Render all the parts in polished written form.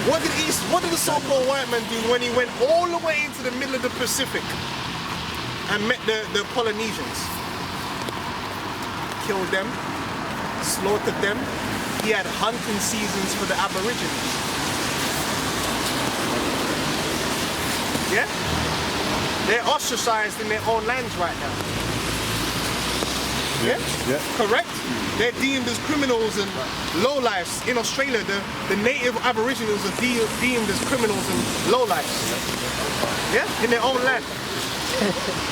What did the so-called white man do when he went all the way into the middle of the Pacific and met the Polynesians? Killed them, slaughtered them. He had hunting seasons for the Aborigines. Yeah? They're ostracized in their own lands right now. Yeah? Yeah. Correct? They're deemed as criminals and lowlifes. In Australia, the native Aboriginals are deemed as criminals and lowlifes. Yeah? In their own land.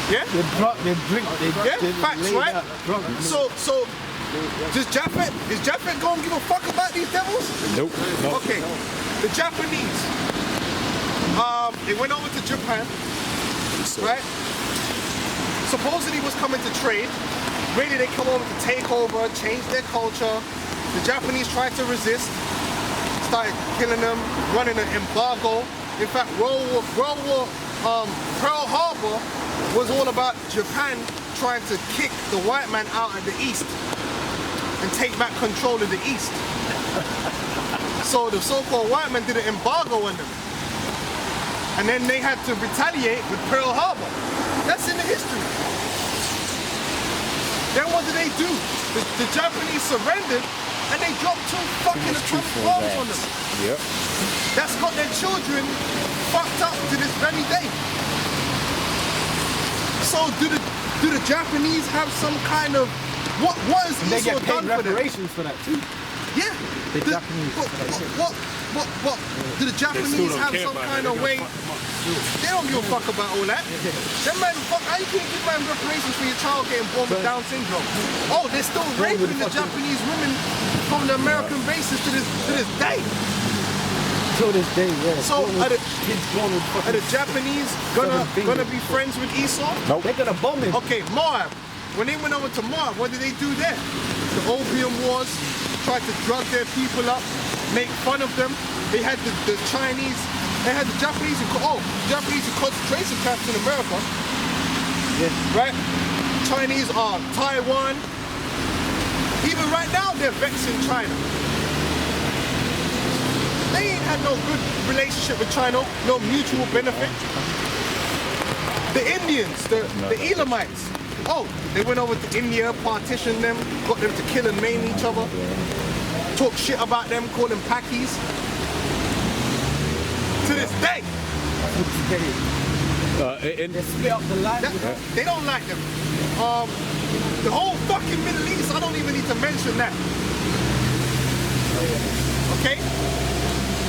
Yeah? They drink, Facts, right? So is Japhet gonna give a fuck about these devils? Nope. Okay. The Japanese, they went over to Japan, right? Supposedly was coming to trade. Really, they come over to take over, change their culture. The Japanese tried to resist, started killing them, running an embargo. In fact, Pearl Harbor was all about Japan trying to kick the white man out of the East and take back control of the East. So the so-called white man did an embargo on them. And then they had to retaliate with Pearl Harbor. That's in the history. Then what did they do? The Japanese surrendered and they dropped 2 fucking atomic bombs on them. Yep. That's got their children fucked up to this very day. So do the Japanese have some kind of what is They Esau get paid done for them? reparations for that too. Yeah. The Japanese. What? Do the Japanese have some kind of way? They don't give a fuck about all that. Them man, fuck, how you can't give man reparations for your child getting born with Down syndrome? Oh, they're still raping the Japanese women from the American bases to this day. Till this day, yeah. So are are the Japanese gonna be friends with Esau? Nope. They're gonna bomb him. Okay, Moab. When they went over to Moab, what did they do there? The Opium Wars, tried to drug their people up, make fun of them. They had the Chinese, they had the Japanese, Japanese in concentration camps in America. Yeah. Right? Chinese are Taiwan. Even right now, they're vexing China. They ain't had no good relationship with China, no mutual benefit. The Indians, the Elamites, they went over to India, partitioned them, got them to kill and maim each other, talk shit about them, call them Pakis. To this day. They split up the land. They don't like them. The whole fucking Middle East, I don't even need to mention that. Okay?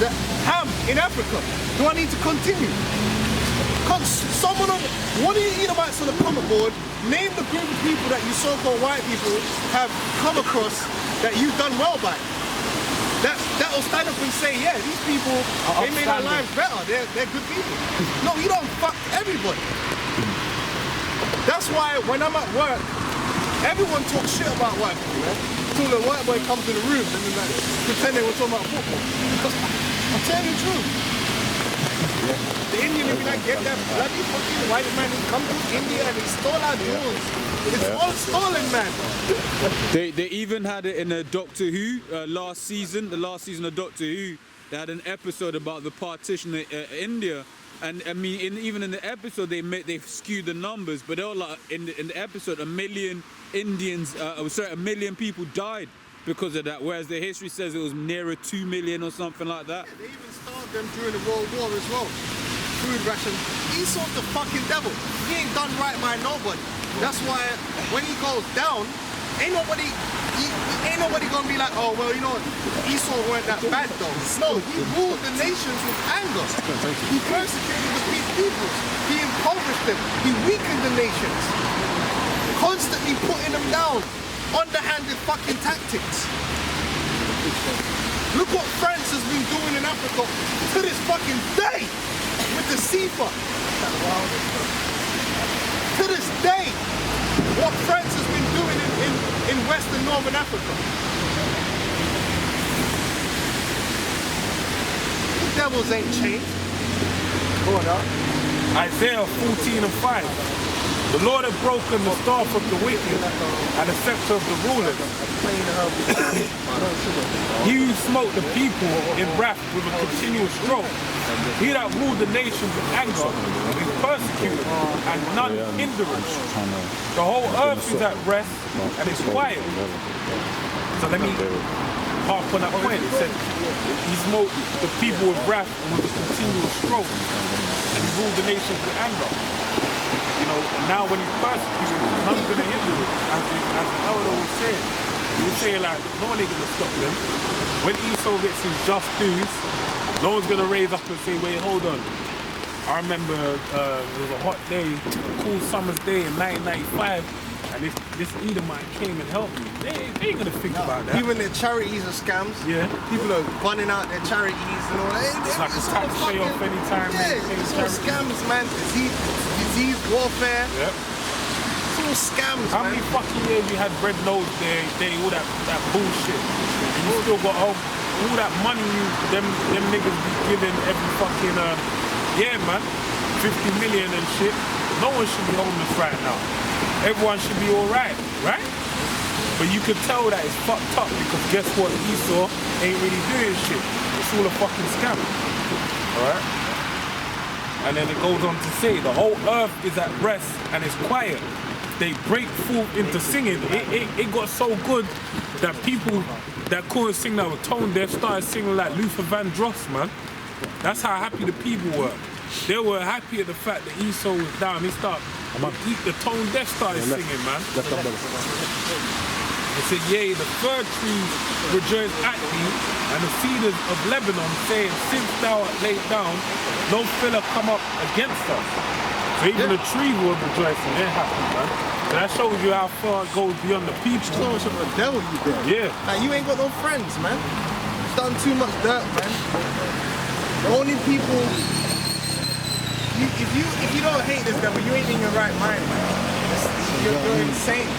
The Ham in Africa, do I need to continue? What do you Edomites on the comment board? Name the group of people that you so-called white people have come across that you've done well by. That'll stand up and say, yeah, these people, they made our lives better. They're good people. No, you don't fuck everybody. That's why when I'm at work, everyone talks shit about white people, man. Until the white boy comes in the room and like, pretend they were talking about football. Because I'm telling you the truth. The Indian will be like, get that bloody fucking white man who come to India and he stole our jewels. It's all stolen, man. They even had it in a Doctor Who last season. The last season of Doctor Who, they had an episode about the partition of India. And I mean, even in the episode, they skewed the numbers, but they were like in the episode, 1 million Indians, a million people died because of that. Whereas the history says it was nearer 2 million or something like that. Yeah, they even starved them during the World War as well. Food rations. Esau's the fucking devil. He ain't done right by nobody. That's why when he goes down, ain't nobody gonna be like, oh well, you know, Esau weren't that bad though. No, he ruled the nations with anger. He persecuted the peoples. He impoverished them. He weakened the nations. Constantly putting them down. Underhanded fucking tactics. Look what France has been doing in Africa to this fucking day with the SIFA. To this day, what France has been doing in West and Northern Africa. The devils ain't changed. Isaiah 14:5. The Lord had broken the staff of the wicked and the scepter of the rulers. He who smote the people in wrath with a continual stroke. He that ruled the nations in anger is persecuted and none hindrance. The whole earth is at rest and is quiet. So let me harp on that point. It said he smote the people with wrath and with a continual stroke, and he ruled the nations with anger. You know, and now when he's persecuted, none's going to hinder it. As the elder was saying, he was saying like, no one ain't going to stop them. When Esau gets his just dues, no one's going to raise up and say, wait, hold on. I remember it was a hot day, a cool summer's day in 1995, and this Edomite came and helped me. They ain't going to think about that. Even their charities are scams. Yeah. People are bunning out their charities and all that. It's like a tax payoff anytime. Yeah, it's all scams, man. Disease, warfare. Yep. It's all scams, How man. many fucking years we had Red Nose Day, all that bullshit? And you still got all that money them niggas be giving every fucking, yeah, man, 50 million and shit. No one should be homeless right now. Everyone should be alright, right? But you could tell that it's fucked up because guess what? Esau ain't really doing shit. It's all a fucking scam. Alright? And then it goes on to say, the whole earth is at rest and it's quiet. They break forth into singing. It got so good that people that couldn't sing that were tone deaf started singing like Luther Vandross, man. That's how happy the people were. They were happy at the fact that Esau was down. The tone deaf started singing, man. It said, yea, the fir trees rejoice at thee, and the cedars of Lebanon, saying, since thou art laid down, no filler come up against us. So even the trees were rejoicing, they're happy, man. So that shows you how far it goes beyond the people. So much of a devil you did. Yeah. Like, you ain't got no friends, man. You've done too much dirt, man. The only people... If you don't hate this devil, you ain't in your right mind, man. You're insane.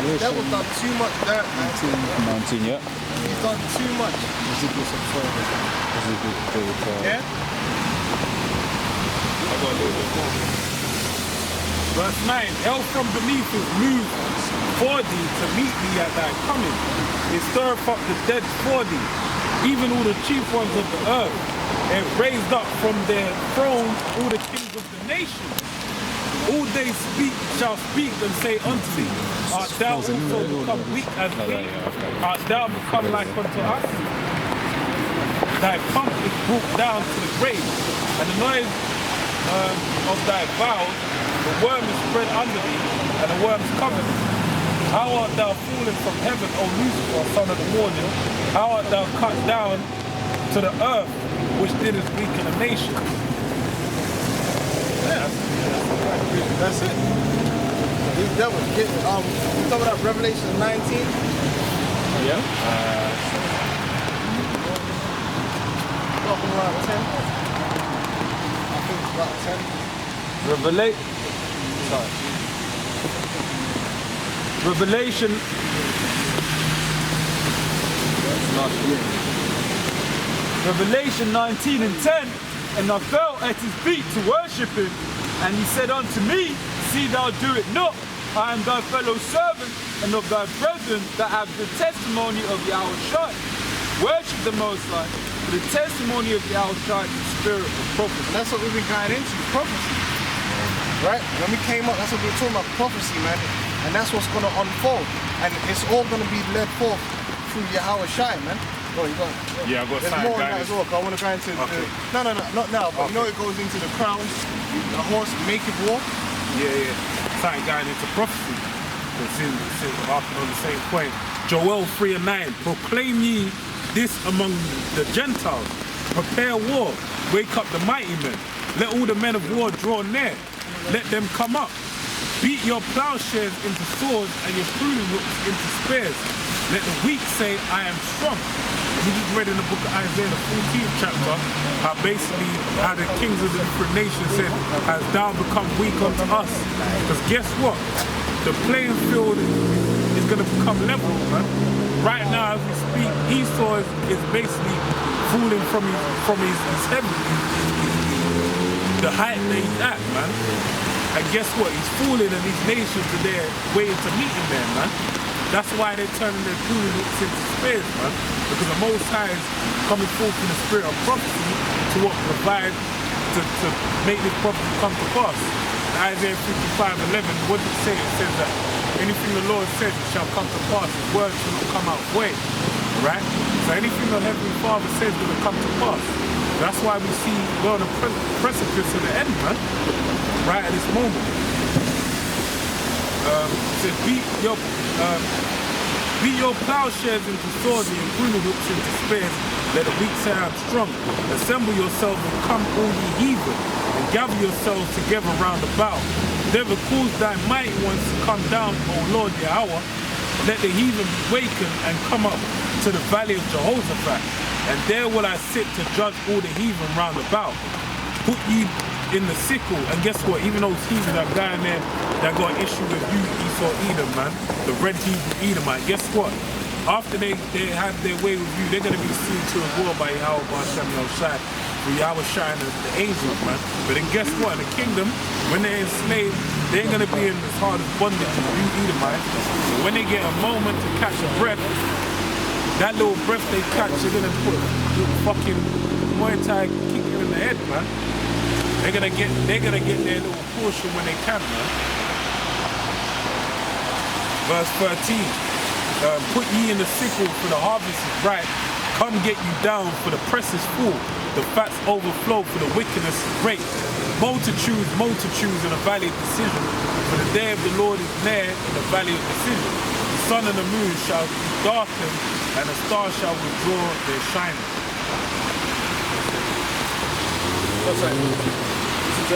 The devil's done too much dirt, man. 19, yeah. He's done too much. Yeah? Verse 9, hell from beneath is moved for thee to meet thee at thy coming. It stirreth up the dead for thee, even all the chief ones of the earth, and raised up from their thrones all the kings of the nations. All they shall speak and say unto thee, art thou also become weak as we? Art thou become like unto us? Thy pomp is brought down to the grave, and the noise of thy vows, the worm is spread under thee, and the worms cover thee. How art thou fallen from heaven, O Lucifer, son of the morning? How art thou cut down to the earth, which didst weaken a nation? That's it. These devils get you talking about Revelation 19? Yeah. Talking about 10. I think it's about 10. Revelation. Revelation 19 and 10. And I fell at his feet to worship him. And he said unto me, see thou do it not. I am thy fellow servant and of thy brethren that have the testimony of Yahushua. Worship the Most High, for the testimony of Yahushua is the spirit of prophecy. And that's what we've been going into, prophecy. Right? When we came up, that's what we were talking about, prophecy, man. And that's what's going to unfold. And it's all going to be led forth through Yahushua, man. Go on, go on. Yeah, I've got There's something more on that guys. as well, 'cause I want to go into Okay. No, not now, but you know it goes into the crowns, the horse, naked war. Yeah. Starting going into prophecy. It's harping on the same point. Joel 3 and 9. Proclaim ye this among the Gentiles. Prepare war. Wake up the mighty men. Let all the men of war draw near. Let them come up. Beat your plowshares into swords and your pruning hooks into spears. Let the weak say, I am strong. We just read in the book of Isaiah, the 14th chapter, how basically how the kings of the different nations said, has thou become weak unto us? Because guess what? The playing field is going to become level, man. Right now, as we speak, Esau is basically falling from his heaven, the height that he's at, man. And guess what? He's fooling, and these nations are there waiting to meet him there, man. That's why they're turning their pruning hooks into spears, man. Because the Most High is coming forth in the spirit of prophecy to what provide to make this prophecy come to pass. In Isaiah 55:11, what does it say? It says that anything the Lord says it shall come to pass. His words shall not come out void. Right? So anything the Heavenly Father says will come to pass. That's why we see we're on the precipice of the end, man. Right at this moment. It says, beat your plowshares into swords and your pruning hooks into spears. Let the weak say I'm strong. Assemble yourselves and come, all ye heathen, and gather yourselves together round about. Never cause thy mighty ones to come down, O Lord Yahweh. Let the heathen be wakened and come up to the valley of Jehoshaphat. And there will I sit to judge all the heathen round about. Put ye in the sickle, and guess what? Even those heathen that guy in there that got an issue with you, Esau Edom, man, the red Hebrew Edomite, guess what? After they have their way with you, they're going to be seen to as well by Yahweh Hashem Shai, for Yahweh Shai and the angels, man. But then guess what? In the kingdom, when they're enslaved, they ain't going to be in as hard as bondage as you Edomites. So when they get a moment to catch a breath, that little breath they catch, they're going to put a little fucking Muay Thai kick you in the head, man. They're gonna get their little portion when they can, man. Verse 13. Put ye in the sickle, for the harvest is ripe. Come get you down, for the press is full. The fats overflow, for the wickedness is great. Multitudes in the valley of decision. For the day of the Lord is near in the valley of decision. The sun and the moon shall be darkened, and the stars shall withdraw their shining. What's that? This is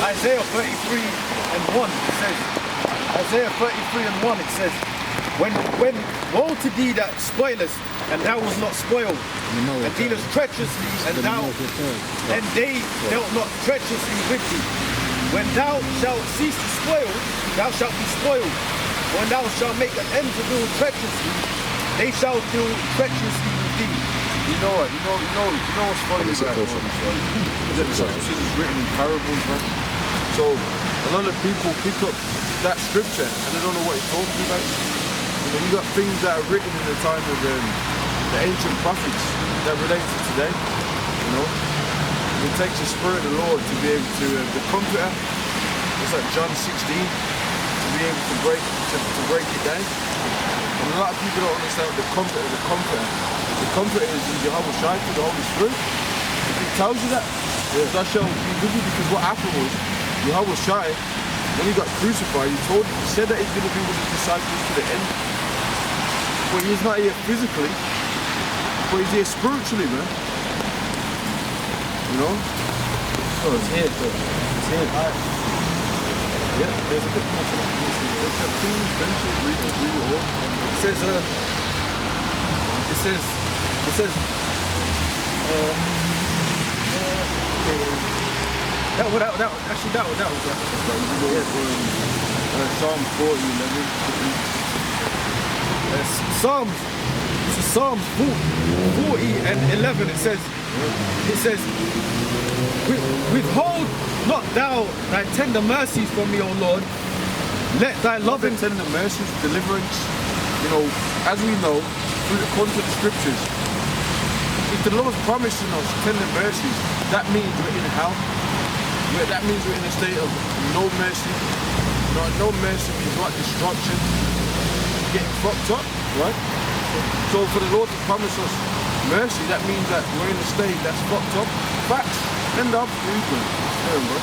Isaiah 33:1. It says, Isaiah 33:1. It says, when woe to thee that spoilest, and thou was not spoiled, and dealest treacherously, and they dealt not treacherously with thee. When thou shalt cease to spoil, thou shalt be spoiled. When thou shalt make an end to deal treacherously, they shall deal treacherously with thee. You know what's funny is that this is written in parables, man. So a lot of people pick up that scripture and they don't know what it's talking about. You know, you got things that are written in the time of the ancient prophets that relate to today. You know, it takes the Spirit of the Lord to be able to the Comforter. It's like John 16 to be able to break it down. And a lot of people don't understand the Comforter. The Comforter is Jehovah Shai, the Holy Spirit. It tells you that. That shall be with you, because what happened was Jehovah Shai, when he got crucified, he said that he's going to be with his disciples to the end. But he's not here physically, but he's here spiritually, man. You know? Oh, it's here, bro. It's here. Yeah, there's a bit more to that. Please mention read it all. It says, that was Psalm 40, Psalms 40:11. It says, withhold not thou thy tender mercies from me, O Lord. Let thy loving tender mercies, deliverance. You know, as we know, according to the scriptures, if the Lord's promising us tender mercies, that means we're in hell. That means we're in a state of no mercy. No mercy means what? Destruction. Getting fucked up, right? So for the Lord to promise us mercy, that means that we're in a state that's fucked up. Facts. End of. Remember?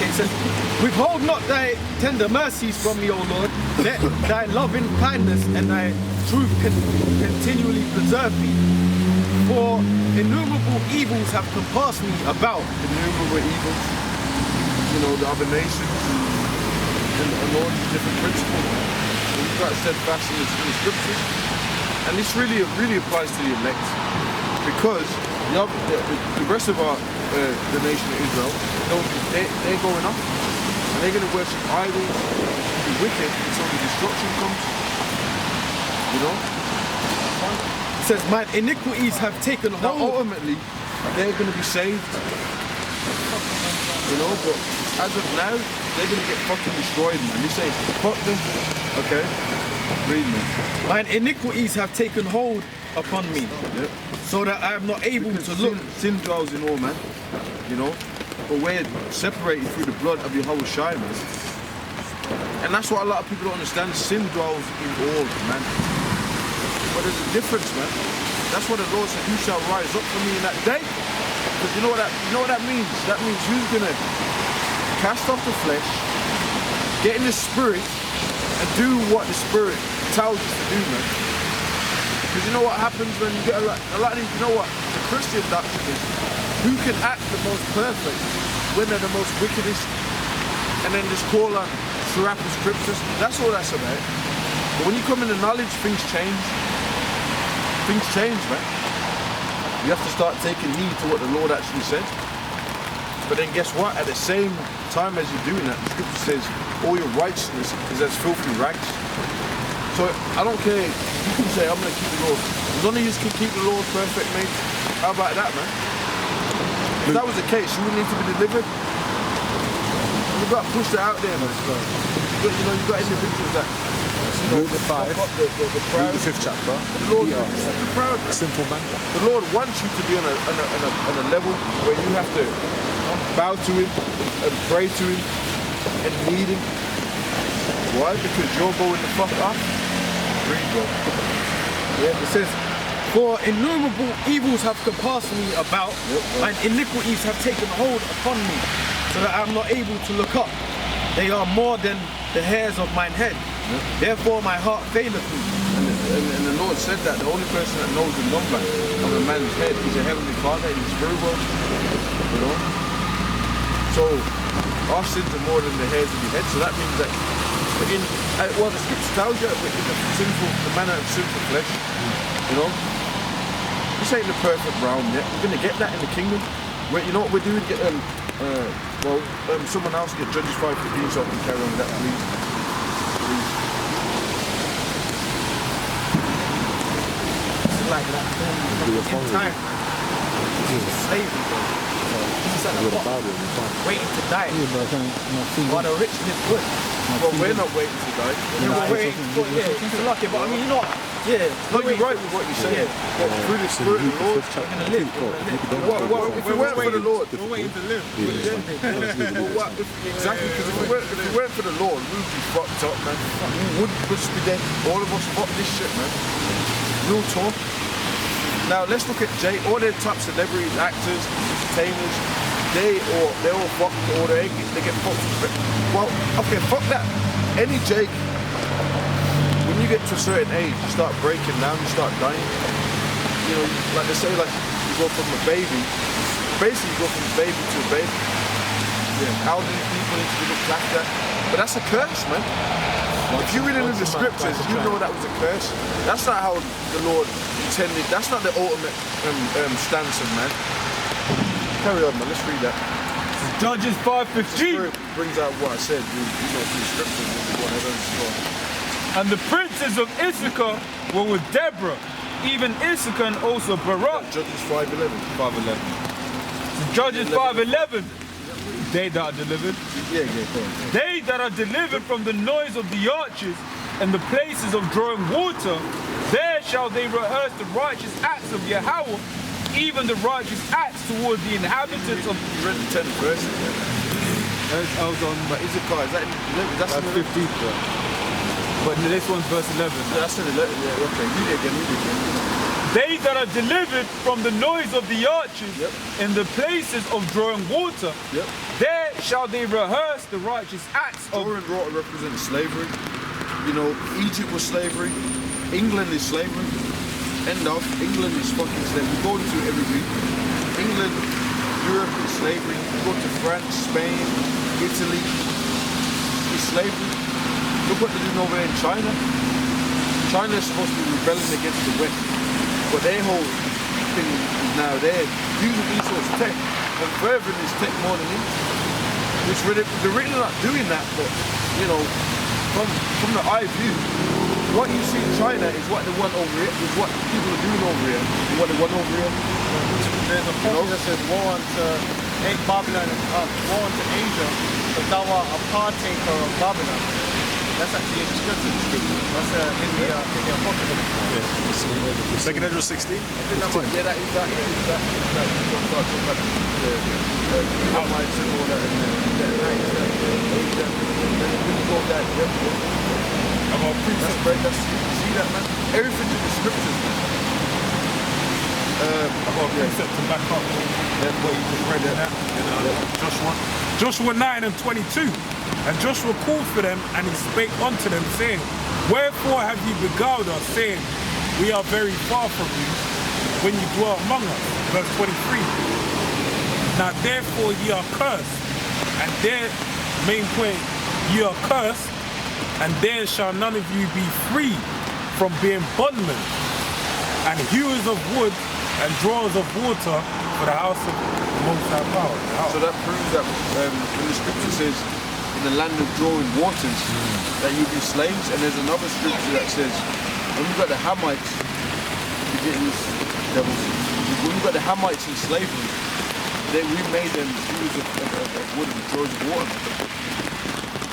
It says, withhold not thy tender mercies from me, O Lord. Let thy loving kindness and thy truth continually preserve me. For innumerable evils have compassed me about. Innumerable evils. You know, the other nations and all these different principles. And we've got to steadfast in the scriptures. And this really applies to the elect. Because the rest of the nation of Israel, they're going up, and they're going to worship idols, be wicked until the destruction comes. You know? It says, my iniquities have taken Now hold. ultimately, they're going to be saved. You know, but as of now, they're going to get fucking destroyed, man. You say, fuck them. Okay? Read me. Mine iniquities have taken hold upon me, Yep. so that I am not able Because to look. sin dwells in all, man. You know? But we're separated through the blood of Yahweh Shai, man. And that's what a lot of people don't understand. Sin dwells in all, man. But there's a difference, man. That's what the Lord said, you shall rise up for me in that day. Because you know what that means? That means who's gonna cast off the flesh, get in the spirit, and do what the spirit tells us to do, man. Because you know what happens when you get a lot of these, you know what? The Christian doctrine is who can act the most perfect when they're the most wickedest, and then just call on throughout the scriptures. That's all that's about. But when you come into knowledge, things change. Things change, man. You have to start taking heed to what the Lord actually said. But then guess what? At the same time as you're doing that, the scripture says all your righteousness is as filthy rags. So I don't care. You can say, I'm going to keep the laws. As long as you can keep the laws perfect, mate. How about that, man? If that was the case, you wouldn't need to be delivered. You've got to push that out there, man. You've got individuals that Luke 5, the proud. Luke the 5th chapter. The Lord, the proud. Sinful man. The Lord wants you to be on a level where you have to bow to Him and pray to Him and need Him. Why? Because you're going the fuck off. Read, bro. Yeah, it says, for innumerable evils have compassed me about, and iniquities have taken hold upon me, so that I am not able to look up. They are more than the hairs of mine head. Therefore my heart faileth me. And the Lord said that the only person that knows the number of a man's head is a heavenly Father in the spirit world. You know? So our sins are more than the hairs of your head. So that means that the scripture tells you the manner of sinful flesh. You know? This ain't the perfect round yet. We're gonna get that in the kingdom. You know what we're doing? Someone else get Judges 5:15 so I can carry on with that, please. Like that in time. Slavery, bro. He's at the bottom, waiting to die. While the rich live good. Well, we're not waiting to die. We're waiting for, it's lucky, but I mean, you're not. Yeah, No, you're right with what you're saying. But through the Spirit of the Lord, if we weren't for the Lord, We're waiting to live. exactly, because if we weren't for the Lord, we would be fucked up, man. We would just be dead. All of us fuck this shit, man. Real talk. Now let's look at all their top celebrities, actors, entertainers. They all fucked, or they get fucked. Well, okay, fuck that. Any Jake, when you get to a certain age, you start breaking down, you start dying. You know, like they say, like you go from a baby, basically you go from a baby to a baby. Yeah. Elderly people need to be looked after, but that's a curse, man. If you read it in the scriptures, you know that was a curse. That's not how the Lord intended. That's not the ultimate stance of man. Carry on, man. Let's read that. Judges 5:15. Spirit brings out what I said. You know, from the scriptures and whatever. And the princes of Issachar were with Deborah, even Issachar and also Barak. Judges 5:11. 5:11. Judges 5:11. They that are delivered. Yeah, go on. They that are delivered from the noise of the arches and the places of drawing water, there shall they rehearse the righteous acts of Yahweh, even the righteous acts toward the inhabitants of... You read the 10th verse. I was on But Issachar, is that that's 15th, bro. But this one's verse 11. That's in 11. Yeah, okay. Read it again. They that are delivered from the noise of the arches and the places of drawing water, there shall they rehearse the righteous acts of... Drawing water represents slavery. You know, Egypt was slavery. England is slavery. End of. England is fucking slavery. We go into it every week. England, Europe is slavery. We go to France, Spain, Italy. It's slavery. Look what they're doing over there in China. China is supposed to be rebelling against the West. But their whole thing is now they're using these sorts of tech and furthering this tech more than him. They're really not doing that, but you know, from the eye view, what you see in China is what they want over here, is what people are doing over here, and what they want over here. There's a prophet that says, woe unto Babylon, woe unto Asia, because thou art a partaker of Babylon. That's actually in the scripture. That's in the Apocalypse. Second Ezra 16. Yeah, that is that. Edomites and all that, and Asia, that's great. See that, man? Everything's in the scriptures, man. I've got a precept to back up. That's what you just read there. Joshua 9 and 22. And Joshua called for them, and he spake unto them, saying, Wherefore have ye beguiled us, saying, We are very far from you, when you dwell among us? Verse 23. Now therefore ye are cursed, and their main point, ye are cursed, and there shall none of you be free from being bondmen, and hewers of wood, and drawers of water for the house of the Most High Power. So that proves that when the scripture says, in the land of drawing waters, that you be slaves, and there's another scripture that says, when you've got the Hamites, you're getting this devils, when you've got the Hamites in slavery, we made them use of wood and drawers of water.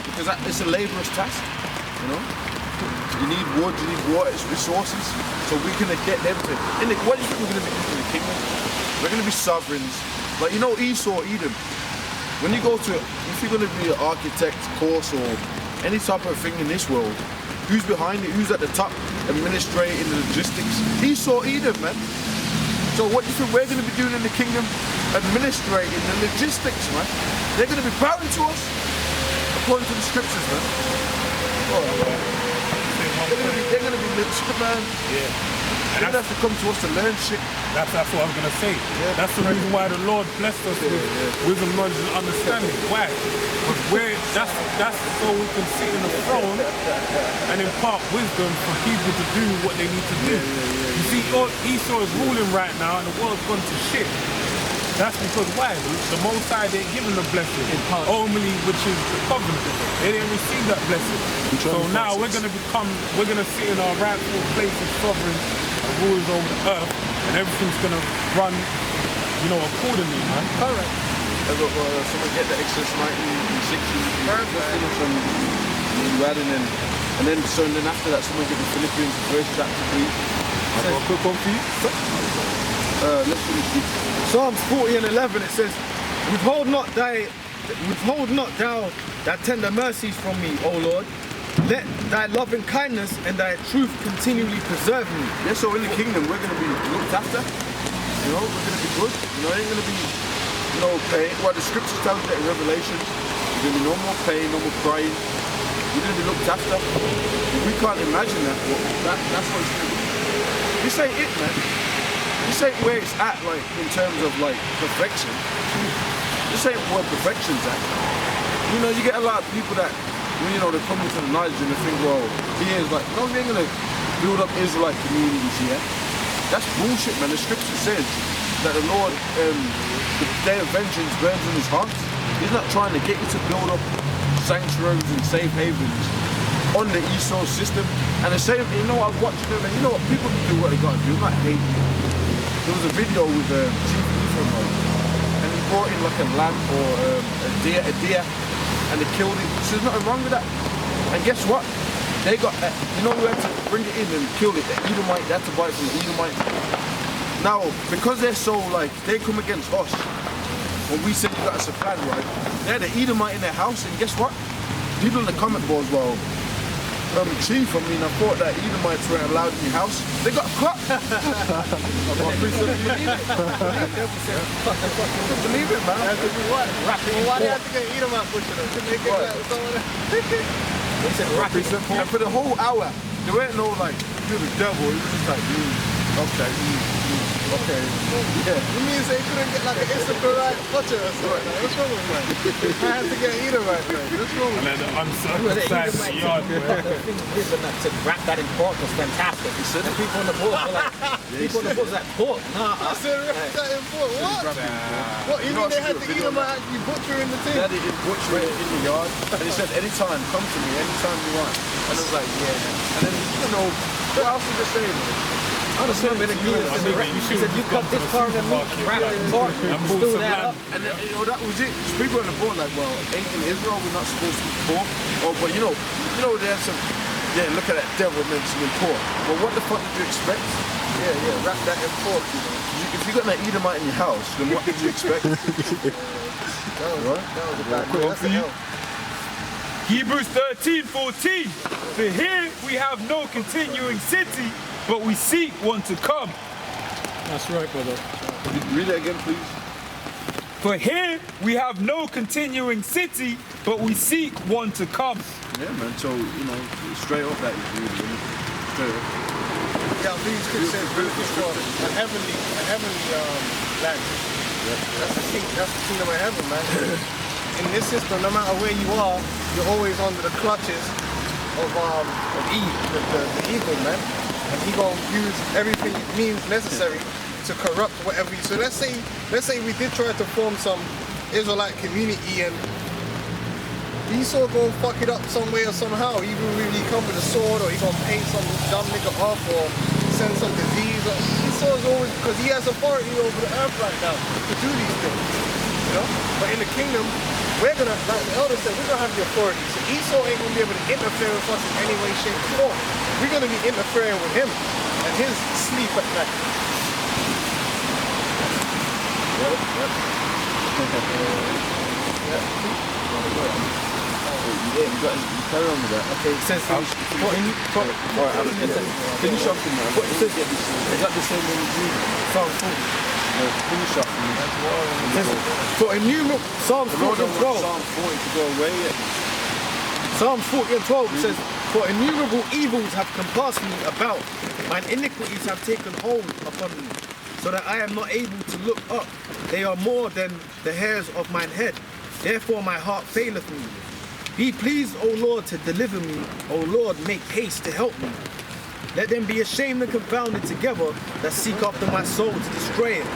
Because it's a laborious task, you know? You need wood, you need water, it's resources, so we can get them to, what do you think we're going to be doing in the kingdom? We're going to be sovereigns. Like, you know Esau, Edom, when you go to, if you're going to be an architect course or any type of thing in this world, who's behind it, who's at the top, administrating the logistics? Esau, Edom, man. So what do you think we're going to be doing in the kingdom? Administrating the logistics, man. They're going to be bowing to us, according to the scriptures, man. Oh, they're going to be lipstick, man. Yeah. They're going to have to come to us to learn shit. That's what I was going to say. Yeah. That's the reason why the Lord blessed us with wisdom, knowledge, and understanding. Why? Because that's so we can sit in the throne and impart wisdom for people to do what they need to do. You see, Esau is ruling right now and the world's gone to shit. That's because why? The Most High didn't give them the blessing, only which is the covenant. They didn't receive that blessing. So now we're going to sit in our rightful place as sovereign rulers over the earth, and everything's going to run, accordingly, man. Correct. Someone get the Exodus 1960, you add in, and then after that, someone get the Philippians verse chapter 3. I've got a quick one for you. Let's finish this. Psalms 40 and 11, it says, Withhold not thou thy tender mercies from me, O Lord. Let thy loving kindness and thy truth continually preserve me. Yeah, so in the kingdom, we're going to be looked after. We're going to be good. It ain't going to be, pain. Well, the scriptures tell us that in Revelation, there's going to be no more pain, no more crying. We're going to be looked after. If we can't imagine that, that's what it's going to be. This ain't it, man. This ain't where it's at, like, in terms of, like, perfection. This ain't where perfection's at. You get a lot of people that, they come into the knowledge and they think, well, here's like, no, we ain't gonna build up Israelite communities here. That's bullshit, man. The scripture says that the Lord, the day of vengeance burns in his heart. He's not trying to get you to build up sanctuaries and safe havens on the Esau system. And the same, I've watched them, and people do what they gotta do, not hate you. There was a video with Chief Ephraim, and he brought in like a lamb or a deer, and they killed it. So there's nothing wrong with that. And guess what? They got, who had to bring it in and kill it? The Edomite, they had to buy it from the Edomite. Now, because they're so they come against us, when we say we got us a plan, right? They're the Edomite in their house, and guess what? People in the comment boards, well, Chief, I thought that Edomites weren't allowed in your house. They got caught. Believe it, man. Why do you have to get Edomite pushing them? To make it They said rapping. And for the whole hour, there weren't no you're the devil. It was just like, okay. Yeah. You mean say you couldn't get like an Instagram butcher or something? What's wrong with that? I had to get Edomite, man. What's wrong with that? And then the uncircumcised yard, The thing is that to rap that in pork was fantastic. And people on the board were like, pork? Nah. I said rap that in pork. What? What? You mean they had the Edomite actually butchering the thing? They had it butchering in the yard. And he said, anytime, come to me, anytime you want. And it was like, yeah. And then, you know, what else was I saying? I was saying, He said, you cut this car and then wrap it in bark. And Still bought some that land. up. and then, you know, that was it. Just people on the board like, well, ain't in Israel, we're not supposed to eat pork. Oh, but you know, there's some, yeah, look at that devil mentioning pork. Well, what the fuck did you expect? Yeah, wrap that in pork, you know. If you got an Edomite in your house, then what did you expect? That was a bad quick one that's for an you. L. Hebrews 13:14. For here we have no continuing city, but we seek one to come. That's right, brother. Read it again, please. For here we have no continuing city, but we seek one to come. Yeah, man. So, you know, straight up that is really, straight up. Yeah, these Christians looking for a heavenly land. That's the kingdom of heaven, man. In this system, no matter where you are, you're always under the clutches of Eve, the evil man. And he gonna use everything means necessary to corrupt whatever. So let's say we did try to form some Israelite community and Esau gonna fuck it up some way or somehow. Even if he come with a sword or he gonna pay some dumb nigga off or send some disease. Esau's always, because he has authority over the earth right now to do these things. You know? But in the kingdom, we're gonna, like the elder said, we're gonna have the authority. So Esau ain't gonna be able to interfere with us in any way, shape, or form. We're gonna be interfering with him and his sleep at night. Yeah, you carry on with that. Okay, it says, Finish up in there. What it says, is that the same one you read? Psalm 40. Finish up in there. It says, for innumerable, Psalm The Lord 40 don't and 12. want Psalm 40 to go away yet. Psalm 40 and 12 says, for innumerable evils have compassed me about, mine iniquities have taken hold upon me, so that I am not able to look up. They are more than the hairs of mine head. Therefore my heart faileth me. Be pleased, O Lord, to deliver me. O Lord, make haste to help me. Let them be ashamed and confounded together that seek after my soul to destroy it.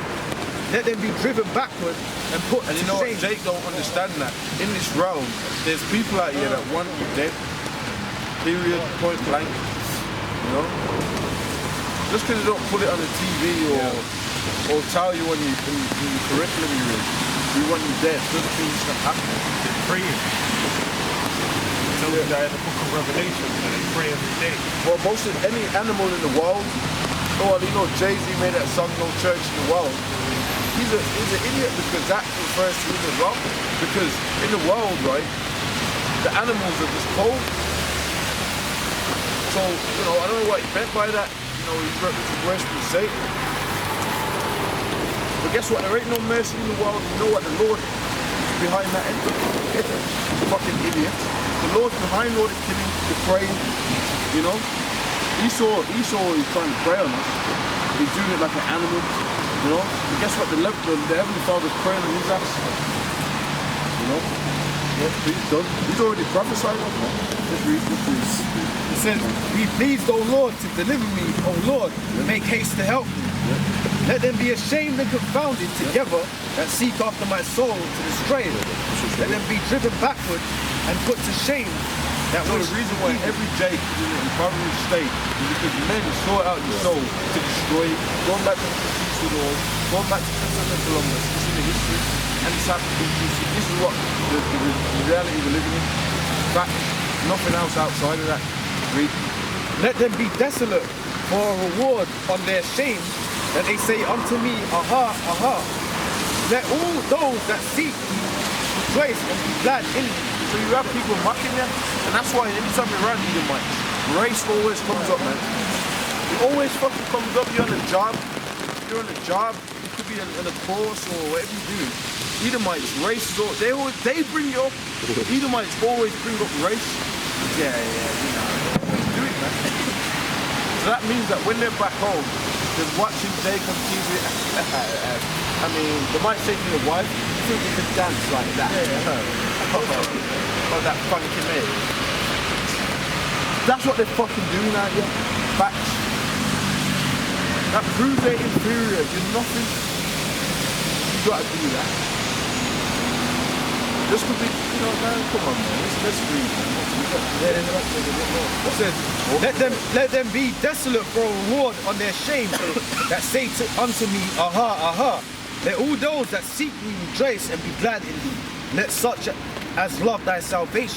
Let them be driven backward and put And to you know what? shame. Jake don't understand that. In this realm, there's people out here that want you dead. Period, point blank. You know? Just because they don't put it on the TV or tell you when you in the curriculum you're in, we want you dead, doesn't mean it's not happening. They're praying. It tells you that in the book of Revelation, that they pray every day. Well, most of any animal in the world, you know, Jay-Z made that song, No Church in the World. He's an idiot because that refers to him as well. Because in the world, right, the animals are just cold. So, you know, I don't know what he meant by that. You know, he's worshiping Satan. But guess what? There ain't no mercy in the world. You know what? The Lord is behind that entity. Fucking idiot. The Lord's behind all the killing, the praying, you know? Esau is trying to prey on us. He's doing it like an animal, you know? But guess what? The Heavenly Father's praying on his ass. You know? Yeah, he's done. He's already prophesied on that. Just read. It says, be pleased, O Lord, to deliver me. O Lord, make haste to help me. Let them be ashamed and confounded together that seek after my soul to destroy it. Let them be driven backward and put to shame. That So was the reason why every Jake is in an impoverished state is because men sort out your soul to destroy it. Going back to the Conquistadors, going back to Christopher Columbus, it's in the history, and it's happening. This is what the reality we're living in. Fact, nothing else outside of that. Read. Let them be desolate for a reward on their shame, that they say unto me, aha, aha. Let all those that seek me rejoice and be glad in me. So you have people mocking them, and that's why anytime you're around Edomites, race always comes up, man. It always fucking comes up. You're on a job, you could be in a course or whatever you do. Edomites, race, they bring it up. Edomites always bring up race. Yeah, you know. Do it, man. So that means that when they're back home, they're watching Jake on TV. I mean, they might say to their wife, you think you could dance like that? Oh, that funky man. That's what they're fucking doing out here. Facts. That proves they're inferior. You're nothing. You gotta do that. Just because, you know, man, come on, man. Let's read, man. It says, let them be desolate for a reward on their shame that say unto me, aha, aha. Let all those that seek me rejoice and be glad in thee. Let such as love thy salvation